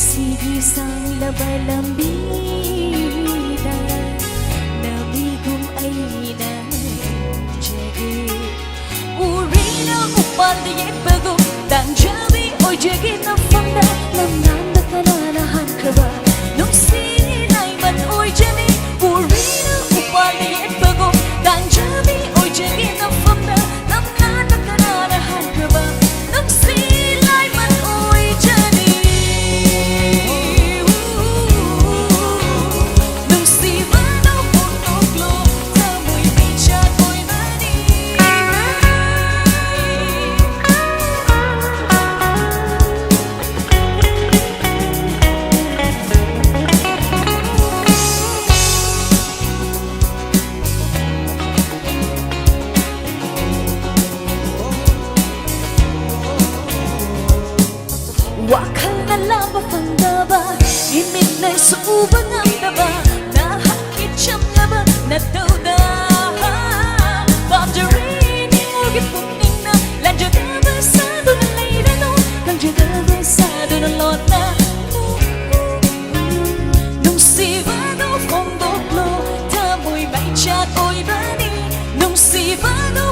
Sigisang labalang bida Namigong ay nanjagi Urina upaliyet bago Tanjabi oy jagi na fanda Lamnan na kananahan ka ba Nung sinilay man oy jani Urina upaliyet bago Tanjabi oy jagi na fanda Lamnan na kananahan ka ba Nung sinilay man oy jani Wakal na laba pandaba Imit na suubang ang daba Nahakit siyang laba na tawda Boundary ni Morgan puning na Landiyo na basado na layra no Landiyo na basado na lot na Nung sibado kong doklo Tamoy may tiyat o'y bani Nung sibado